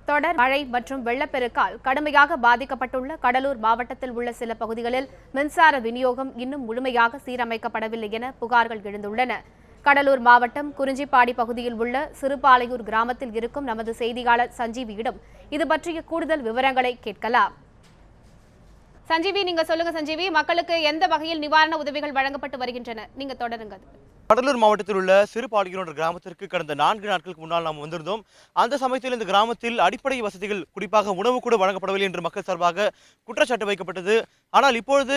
தொடர் மழை மற்றும் வெள்ளப்பெருக்கால் கடுமையாக பாதிக்கப்பட்டுள்ள கடலூர் மாவட்டத்தில் உள்ள சில பகுதிகளில் மின்சார விநியோகம் இன்னும் முழுமையாக சீரமைக்கப்படவில்லை என புகார்கள் எழுந்துள்ளன. கடலூர் மாவட்டம் குறிஞ்சிப்பாடி பகுதியில் உள்ள சிறுபாலையூர் கிராமத்தில் இருக்கும் நமது செய்தியாளர் சஞ்சீவியிடம் இது பற்றிய கூடுதல் விவரங்களை கேட்கலாம். சஞ்சீவி, நீங்க சொல்லுங்க. சஞ்சீவி, மக்களுக்கு எந்த வகையில் நிவாரண உதவிகள் வழங்கப்பட்டு வருகின்றன? நீங்க தொடருங்க. கடலூர் மாவட்டத்தில் உள்ள சிறுபாலையூர் என்ற கிராமத்திற்கு கடந்த 4 நாட்களுக்கு முன்னால் நாம் வந்திருந்தோம். அந்த சமயத்தில் இந்த கிராமத்தில் அடிப்படை வசதிகள், குறிப்பாக உணவு கூட வழங்கப்படவில்லை என்று மக்கள் சார்பாக குற்றச்சாட்டு வைக்கப்பட்டது. ஆனால் இப்பொழுது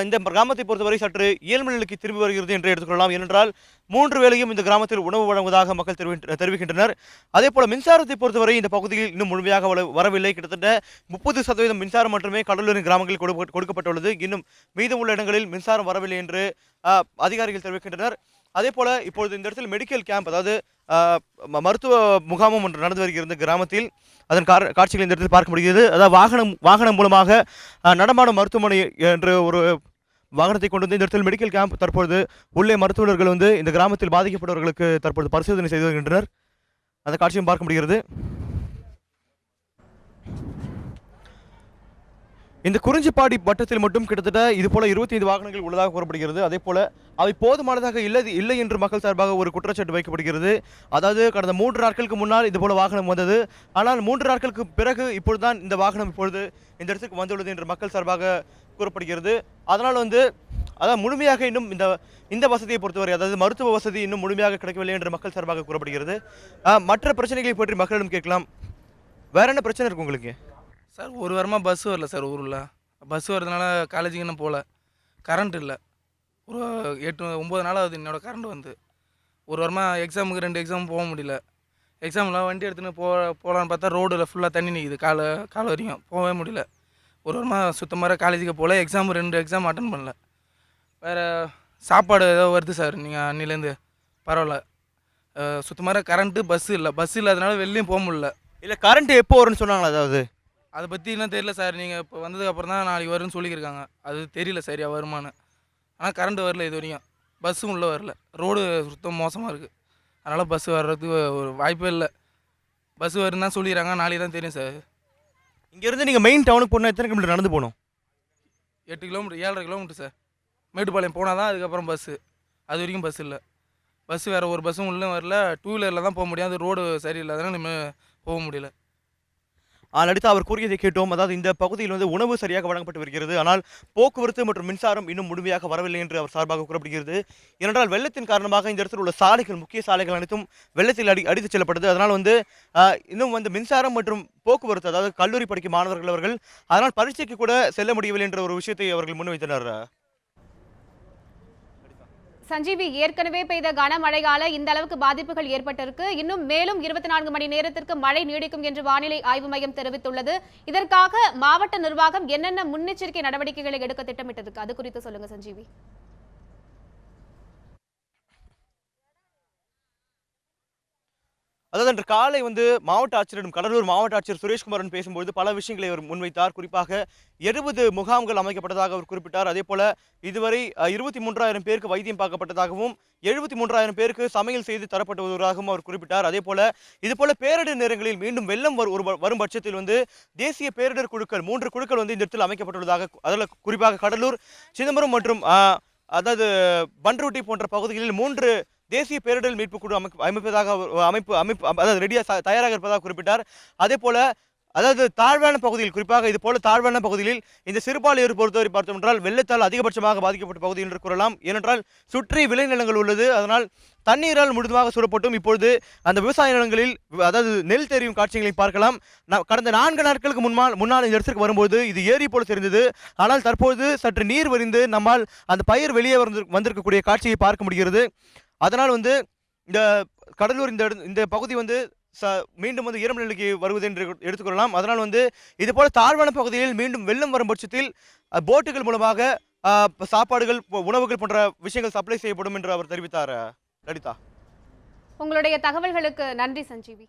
இந்த கிராமத்தை பொறுத்தவரை சற்று இயல்பு நிலைக்கு திரும்பி வருகிறது என்று எடுத்துக்கொள்ளலாம். ஏனென்றால் 3 வேளையும் இந்த கிராமத்தில் உணவு வழங்குவதாக மக்கள் தெரிவிக்கின்றனர். அதேபோல மின்சாரத்தை பொறுத்தவரை இந்த பகுதியில் இன்னும் முழுமையாக வரவில்லை. கிட்டத்தட்ட 30% மின்சாரம் மட்டுமே கடலூரின் கிராமங்களில் கொடுக்கப்பட்டுள்ளது. இன்னும் மீதமுள்ள இடங்களில் மின்சாரம் வரவில்லை என்று அதிகாரிகள் தெரிவிக்கின்றனர். அதேபோல இப்பொழுது இந்த இடத்தில் மெடிக்கல் கேம்ப், அதாவது மருத்துவ முகாமும் ஒன்று நடந்து வருகிறது கிராமத்தில். அதன் காட்சிகள் இந்த இடத்தில் பார்க்க முடிகிறது. அதாவது வாகனம் மூலமாக நடமாடும் மருத்துவமனை என்ற ஒரு வாகனத்தை கொண்டு வந்து இந்த இடத்தில் மெடிக்கல் கேம்ப் தற்பொழுது உள்ளே மருத்துவர்கள் வந்து இந்த கிராமத்தில் பாதிக்கப்பட்டவர்களுக்கு தற்பொழுது பரிசோதனை செய்து வருகின்றனர். அந்த காட்சியும் பார்க்க முடிகிறது. இந்த குறிஞ்சிப்பாடி வட்டத்தில் மட்டும் கிட்டத்தட்ட இதுபோல 25 வாகனங்கள் உள்ளதாக கூறப்படுகிறது. அதே போல அவை போதுமானதாக இல்லை என்று மக்கள் சார்பாக ஒரு குற்றச்சாட்டு வைக்கப்படுகிறது. அதாவது கடந்த 3 நாட்களுக்கு முன்னால் இதுபோல வாகனம் வந்தது. ஆனால் 3 நாட்களுக்கு பிறகு இப்பொழுதுதான் இந்த வாகனம் இப்பொழுது இந்த இடத்துக்கு வந்துள்ளது என்று மக்கள் சார்பாக கூறப்படுகிறது. அதனால் அதாவது முழுமையாக இன்னும் இந்த வசதியை பொறுத்தவரை, அதாவது மருத்துவ வசதி இன்னும் முழுமையாக கிடைக்கவில்லை என்று மக்கள் சார்பாக கூறப்படுகிறது. மற்ற பிரச்சனைகளை பற்றி மக்களிடம் கேட்கலாம். வேற என்ன பிரச்சனை இருக்கு உங்களுக்கு? சார், ஒரு வாரமாக பஸ் வரல சார். ஊரில் பஸ் வரதுனால காலேஜுக்கு இன்னும் போகல. கரண்ட் இல்லை. ஒரு 8-9 நாள் ஆகுது என்னோடய கரண்ட் வந்து. ஒரு வாரமாக எக்ஸாமுக்கு 2 எக்ஸாம் போக முடியல. எக்ஸாம்லாம் வண்டி எடுத்துன்னு போகலான்னு பார்த்தா ரோடில் ஃபுல்லாக தண்ணி நிற்கிது. காலை வரைக்கும் போகவே முடியல. ஒரு வாரமாக சுத்தமாக காலேஜுக்கு போகல. 2 எக்ஸாம் அட்டன் பண்ணல. வேறு சாப்பாடு ஏதோ வருது சார். நீங்கள் அன்னிலேருந்து பரவாயில்ல. சுத்தமாக கரண்ட்டு பஸ்ஸு இல்லாதனால வெளிலையும் போக முடியல. இல்லை, கரண்ட் எப்போ வரும்னு சொன்னாங்களா? அதாவது அதை பற்றி இன்னும் தெரியல சார். நீங்கள் இப்போ வந்ததுக்கப்புறம் தான் நாளைக்கு வரும்னு சொல்லியிருக்காங்க. அது தெரியல சரியா வருமானு. ஆனால் கரண்ட் வரல இது வரையும். பஸ்ஸும் உள்ளே வரல. ரோடு சுத்தம் மோசமாக இருக்குது. அதனால் பஸ் வர்றதுக்கு ஒரு வாய்ப்பே இல்லை. பஸ் வருன்னு தான் சொல்லிடுறாங்க. நாளைக்கு தான் தெரியும் சார். இங்கேருந்து நீங்கள் மெயின் டவுனுக்கு போனால் எத்தனை கிலோமீட்டர் நடந்து போகணும்? 8 கிலோமீட்டர் 7.5 கிலோமீட்டர் சார். மேட்டுப்பாளையம் போனால் தான் அதுக்கப்புறம் பஸ்ஸு. அது வரைக்கும் பஸ் இல்லை. பஸ்ஸு வேறு ஒரு பஸ்ஸும் உள்ளே வரல. 2 வீலரில் தான் போக முடியும். அது ரோடு சரியில்லாதனால இனிமேல் போக முடியல. அடுத்து அவர் கூறியதை கேட்டோம். அதாவது இந்த பகுதியில் உணவு சரியாக வழங்கப்பட்டு வருகிறது. ஆனால் போக்குவரத்து மற்றும் மின்சாரம் இன்னும் முழுமையாக வரவில்லை என்று அவர் சார்பாக கூறப்படுகிறது. ஏனென்றால் வெள்ளத்தின் காரணமாக இந்த இடத்தில் உள்ள சாலைகள், முக்கிய சாலைகள் அனைத்தும் வெள்ளத்தில் அடித்துச் செல்லப்பட்டது. அதனால் இன்னும் மின்சாரம் மற்றும் போக்குவரத்து, அதாவது கல்லூரி படிக்கும் மாணவர்கள் அவர்கள் அதனால் பரீட்சைக்கு கூட செல்ல முடியவில்லை என்ற ஒரு விஷயத்தை அவர்கள் முன்வைத்தனர். சஞ்சீவி, ஏற்கனவே பெய்த கனமழையால இந்த அளவுக்கு பாதிப்புகள் ஏற்பட்டிருக்கு. இன்னும் மேலும் 24 மணி நேரத்திற்கு மழை நீடிக்கும் என்று வானிலை ஆய்வு மையம் தெரிவித்துள்ளது. இதற்காக மாவட்ட நிர்வாகம் என்னென்ன முன்னெச்சரிக்கை நடவடிக்கைகளை எடுக்க திட்டமிட்டிருக்கு, அது குறித்து சொல்லுங்க சஞ்சீவி. அதாவது அன்று காலை மாவட்ட ஆட்சியரிடம் கடலூர் மாவட்ட ஆட்சியர் சுரேஷ்குமாரன் பேசும்போது பல விஷயங்களை அவர் முன்வைத்தார். குறிப்பாக 70 முகாம்கள் அமைக்கப்பட்டதாக அவர் குறிப்பிட்டார். அதே போல இதுவரை 23,000 பேருக்கு வைத்தியம் பார்க்கப்பட்டதாகவும் 73,000 பேருக்கு சமையல் செய்து தரப்பட்டுவதாகவும் அவர் குறிப்பிட்டார். அதே போல இதுபோல பேரிடர் நேரங்களில் மீண்டும் வெள்ளம் வரும் பட்சத்தில் தேசிய பேரிடர் குழுக்கள் 3 குழுக்கள் இந்த இடத்தில் அமைக்கப்பட்டுள்ளதாக, அதில் குறிப்பாக கடலூர், சிதம்பரம் மற்றும் அதாவது பன்ருட்டி போன்ற பகுதிகளில் 3 தேசிய பேரிடர் மீட்பு குழு அமைப்பதாக அதாவது ரெடியாக தயாராக இருப்பதாக குறிப்பிட்டார். அதே போல அதாவது தாழ்வான பகுதியில், குறிப்பாக இது போல தாழ்வான பகுதியில் இந்த சிறுபாலையூர் பொறுத்தவரை பார்த்தோம் என்றால் வெள்ளத்தால் அதிகபட்சமாக பாதிக்கப்பட்ட பகுதி என்று கூறலாம். ஏனென்றால் சுற்றி விளைநிலங்கள் உள்ளது. அதனால் தண்ணீரால் முழுதுமாக சூழப்பட்டும் இப்பொழுது அந்த விவசாய நிலங்களில், அதாவது நெல் தெரியும் காட்சிகளை பார்க்கலாம். கடந்த 4 நாட்களுக்கு முன்னால் இந்த இடத்திற்கு வரும்போது இது ஏரி போல தெரிந்தது. ஆனால் தற்போது சற்று நீர் வரிந்து நம்மால் அந்த பயிர் வெளியே வந்திருக்கக்கூடிய காட்சியை பார்க்க முடிகிறது. அதனால் இந்த கடலூர் இந்த பகுதி மீண்டும் ஈரம் நிலைக்கு வருவது என்று எடுத்துக்கொள்ளலாம். அதனால் இது போல தாழ்வான பகுதியில் மீண்டும் வெள்ளம் வரும் பட்சத்தில் போட்டுகள் மூலமாக சாப்பாடுகள், உணவுகள் போன்ற விஷயங்கள் சப்ளை செய்யப்படும் என்று அவர் தெரிவித்தார். லலிதா, உங்களுடைய தகவல்களுக்கு நன்றி சஞ்சீவி.